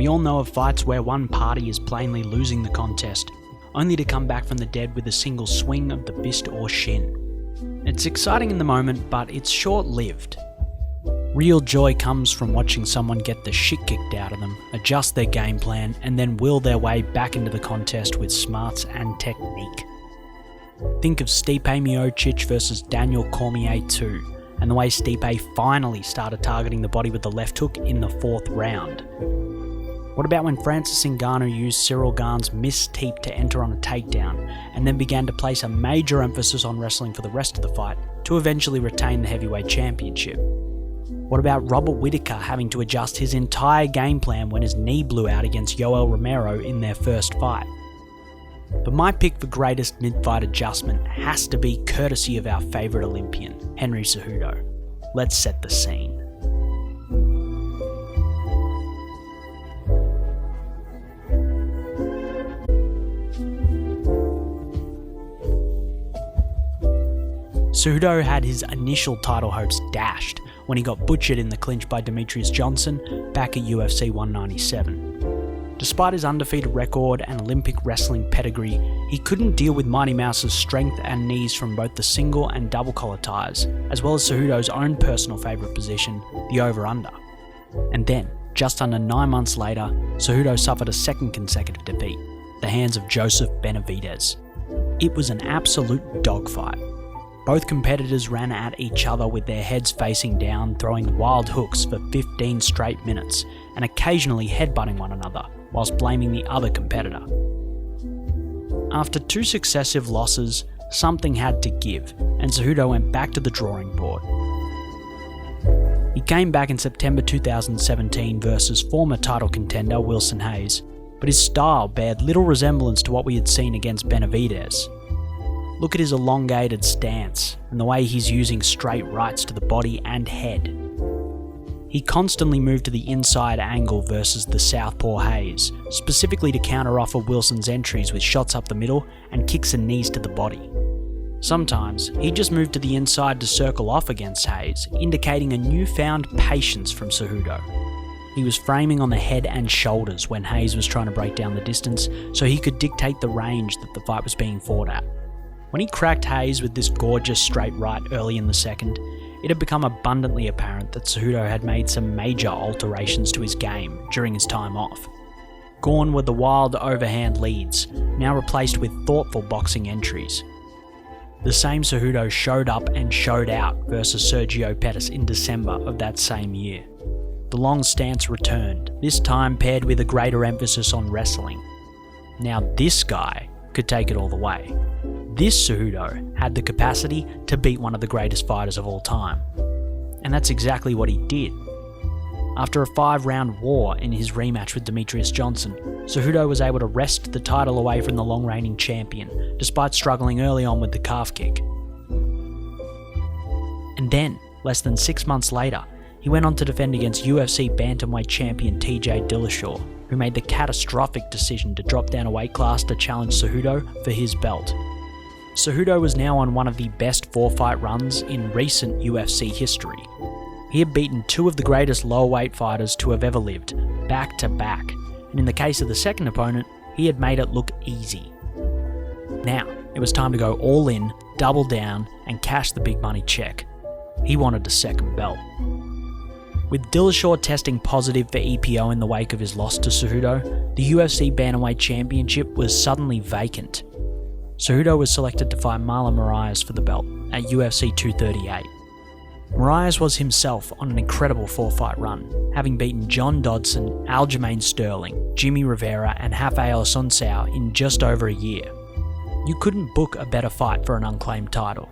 We all know of fights where one party is plainly losing the contest, only to come back from the dead with a single swing of the fist or shin. It's exciting in the moment, but it's short-lived. Real joy comes from watching someone get the shit kicked out of them, adjust their game plan, and then will their way back into the contest with smarts and technique. Think of Stipe Miocic versus Daniel Cormier 2, and the way Stipe finally started targeting the body with the left hook in the 4th round. What about when Francis Ngannou used Cyril Gane's missed teep to enter on a takedown, and then began to place a major emphasis on wrestling for the rest of the fight to eventually retain the heavyweight championship? What about Robert Whittaker having to adjust his entire game plan when his knee blew out against Yoel Romero in their first fight? But my pick for greatest mid-fight adjustment has to be courtesy of our favourite Olympian, Henry Cejudo. Let's set the scene. Cejudo had his initial title hopes dashed when he got butchered in the clinch by Demetrius Johnson back at UFC 197. Despite his undefeated record and Olympic wrestling pedigree, he couldn't deal with Mighty Mouse's strength and knees from both the single and double collar ties, as well as Cejudo's own personal favourite position, the over-under. And then, just under 9 months later, Cejudo suffered a second consecutive defeat, the hands of Joseph Benavidez. It was an absolute dogfight. Both competitors ran at each other with their heads facing down, throwing wild hooks for 15 straight minutes, and occasionally headbutting one another, whilst blaming the other competitor. After 2 successive losses, something had to give, and Cejudo went back to the drawing board. He came back in September 2017 versus former title contender Wilson Hayes, but his style bared little resemblance to what we had seen against Benavidez. Look at his elongated stance and the way he's using straight rights to the body and head. He constantly moved to the inside angle versus the southpaw Hayes, specifically to counter-offer Wilson's entries with shots up the middle and kicks and knees to the body. Sometimes, he just moved to the inside to circle off against Hayes, indicating a newfound patience from Cejudo. He was framing on the head and shoulders when Hayes was trying to break down the distance so he could dictate the range that the fight was being fought at. When he cracked Hayes with this gorgeous straight right early in the second, it had become abundantly apparent that Cejudo had made some major alterations to his game during his time off. Gone were the wild overhand leads, now replaced with thoughtful boxing entries. The same Cejudo showed up and showed out versus Sergio Pettis in December of that same year. The long stance returned, this time paired with a greater emphasis on wrestling. Now this guy could take it all the way. This Cejudo had the capacity to beat one of the greatest fighters of all time. And that's exactly what he did. After a 5-round war in his rematch with Demetrius Johnson, Cejudo was able to wrest the title away from the long-reigning champion, despite struggling early on with the calf kick. And then, less than 6 months later, he went on to defend against UFC Bantamweight Champion TJ Dillashaw, who made the catastrophic decision to drop down a weight class to challenge Cejudo for his belt. Cejudo was now on one of the best 4-fight runs in recent UFC history. He had beaten 2 of the greatest lower-weight fighters to have ever lived, back to back, and in the case of the second opponent, he had made it look easy. Now, it was time to go all in, double down, and cash the big money check. He wanted a second belt. With Dillashaw testing positive for EPO in the wake of his loss to Cejudo, the UFC Bantamweight Championship was suddenly vacant. Cejudo was selected to fight Marlon Moraes for the belt at UFC 238. Moraes was himself on an incredible 4-fight run, having beaten John Dodson, Aljamain Sterling, Jimmy Rivera and Rafael Assunção in just over a year. You couldn't book a better fight for an unclaimed title.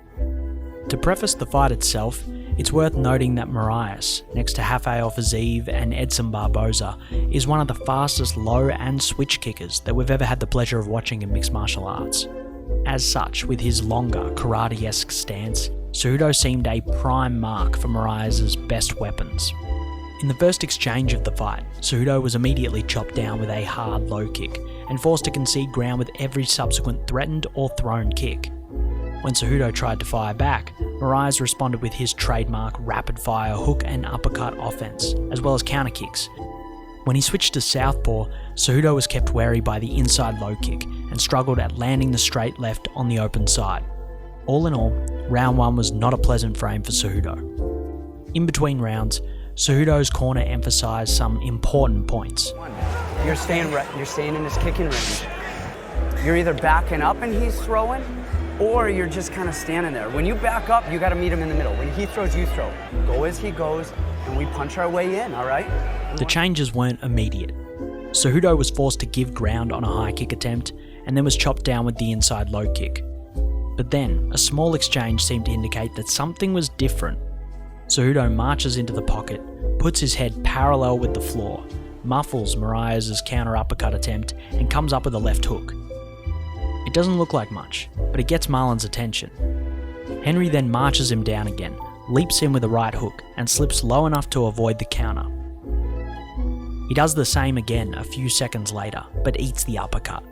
To preface the fight itself, it's worth noting that Moraes, next to Rafael Fiziev and Edson Barboza, is one of the fastest low and switch kickers that we've ever had the pleasure of watching in mixed martial arts. As such, with his longer, karate-esque stance, Cejudo seemed a prime mark for Moraes' best weapons. In the first exchange of the fight, Cejudo was immediately chopped down with a hard low kick, and forced to concede ground with every subsequent threatened or thrown kick. When Cejudo tried to fire back, Moraes responded with his trademark rapid-fire hook and uppercut offense, as well as counter kicks. When he switched to southpaw, Cejudo was kept wary by the inside low kick and struggled at landing the straight left on the open side. All in all, round 1 was not a pleasant frame for Cejudo. In between rounds, Cejudo's corner emphasised some important points. You're staying in his kicking range. You're either backing up and he's throwing, or you're just kind of standing there. When you back up, you got to meet him in the middle. When he throws, you throw. Go as he goes, and we punch our way in, all right? The changes weren't immediate. Cejudo was forced to give ground on a high kick attempt, and then was chopped down with the inside low kick. But then, a small exchange seemed to indicate that something was different. Cejudo marches into the pocket, puts his head parallel with the floor, muffles Moraes' counter uppercut attempt, and comes up with a left hook. It doesn't look like much, but it gets Marlon's attention. Henry then marches him down again, leaps in with a right hook, and slips low enough to avoid the counter. He does the same again a few seconds later, but eats the uppercut.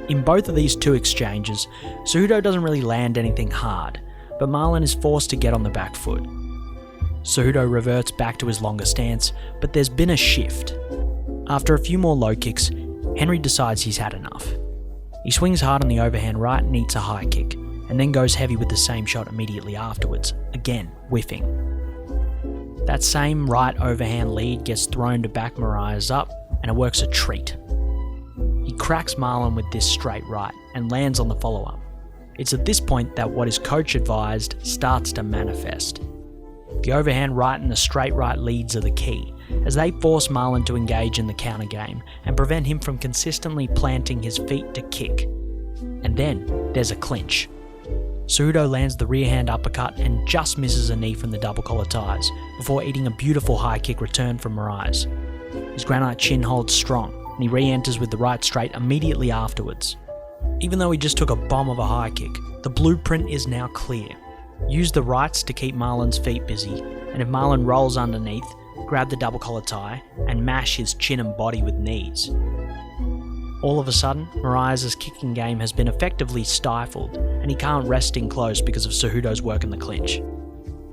In both of these two exchanges, Cejudo doesn't really land anything hard, but Marlon is forced to get on the back foot. Cejudo reverts back to his longer stance, but there's been a shift. After a few more low kicks, Henry decides he's had enough. He swings hard on the overhand right and eats a high kick, and then goes heavy with the same shot immediately afterwards, again whiffing. That same right overhand lead gets thrown to back Moraes up, and it works a treat. He cracks Marlon with this straight right, and lands on the follow-up. It's at this point that what his coach advised starts to manifest. The overhand right and the straight right leads are the key, as they force Marlon to engage in the counter game and prevent him from consistently planting his feet to kick. And then there's a clinch. Cejudo lands the rear hand uppercut and just misses a knee from the double collar ties before eating a beautiful high kick return from Moraes. His granite chin holds strong and he re-enters with the right straight immediately afterwards. Even though he just took a bomb of a high kick, the blueprint is now clear. Use the rights to keep Marlon's feet busy, and if Marlon rolls underneath, grab the double collar tie and mash his chin and body with knees. All of a sudden, Moraes' kicking game has been effectively stifled, and he can't rest in close because of Cejudo's work in the clinch.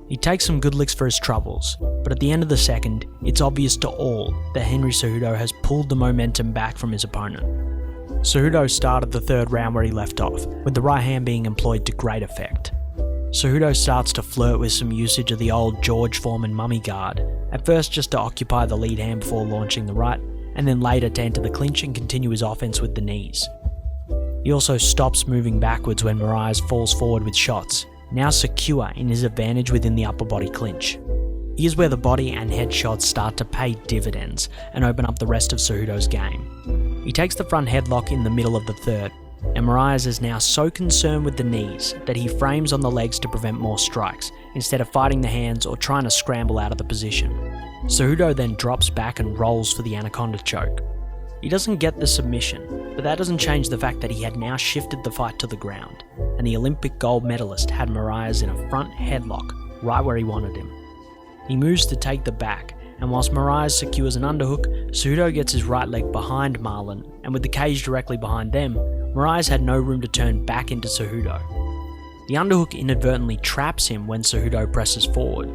He takes some good licks for his troubles, but at the end of the second, it's obvious to all that Henry Cejudo has pulled the momentum back from his opponent. Cejudo started the third round where he left off, with the right hand being employed to great effect. Cejudo starts to flirt with some usage of the old George Foreman mummy guard, at first just to occupy the lead hand before launching the right, and then later to enter the clinch and continue his offense with the knees. He also stops moving backwards when Moraes falls forward with shots, now secure in his advantage within the upper body clinch. Here's where the body and head shots start to pay dividends and open up the rest of Cejudo's game. He takes the front headlock in the middle of the third, and Moraes is now so concerned with the knees that he frames on the legs to prevent more strikes, instead of fighting the hands or trying to scramble out of the position. Cejudo then drops back and rolls for the anaconda choke. He doesn't get the submission, but that doesn't change the fact that he had now shifted the fight to the ground, and the Olympic gold medalist had Moraes in a front headlock, right where he wanted him. He moves to take the back, and whilst Moraes secures an underhook, Cejudo gets his right leg behind Marlon, and with the cage directly behind them, Moraes had no room to turn back into Cejudo. The underhook inadvertently traps him when Cejudo presses forward,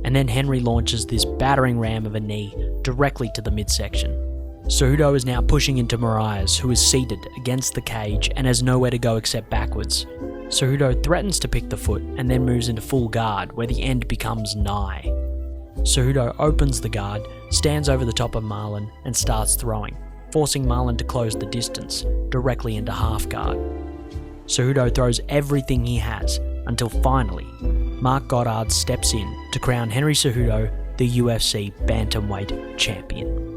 and then Henry launches this battering ram of a knee directly to the midsection. Cejudo is now pushing into Moraes, who is seated against the cage and has nowhere to go except backwards. Cejudo threatens to pick the foot and then moves into full guard, where the end becomes nigh. Cejudo opens the guard, stands over the top of Marlon and starts throwing, forcing Marlon to close the distance, directly into half guard. Cejudo throws everything he has, until finally, Marc Goddard steps in to crown Henry Cejudo the UFC Bantamweight Champion.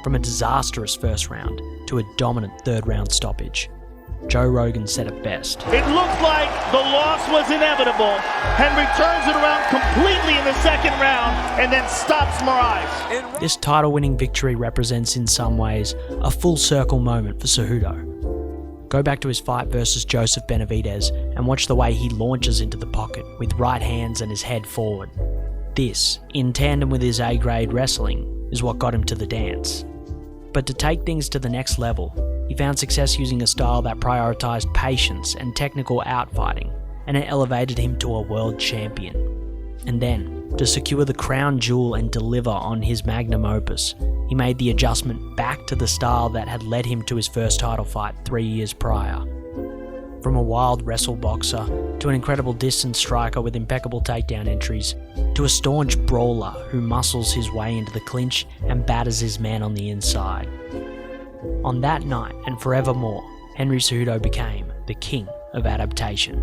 From a disastrous first round to a dominant third round stoppage, Joe Rogan said it best. It looked like the loss was inevitable. Henry turns it around completely in the second round and then stops Moraes. This title-winning victory represents in some ways a full circle moment for Cejudo. Go back to his fight versus Joseph Benavidez and watch the way he launches into the pocket with right hands and his head forward. This, in tandem with his A-grade wrestling, is what got him to the dance. But to take things to the next level, he found success using a style that prioritized patience and technical outfighting, and it elevated him to a world champion. And then, to secure the crown jewel and deliver on his magnum opus, he made the adjustment back to the style that had led him to his first title fight 3 years prior. From a wild wrestle boxer, to an incredible distance striker with impeccable takedown entries, to a staunch brawler who muscles his way into the clinch and batters his man on the inside. On that night, and forevermore, Henry Cejudo became the king of adaptation.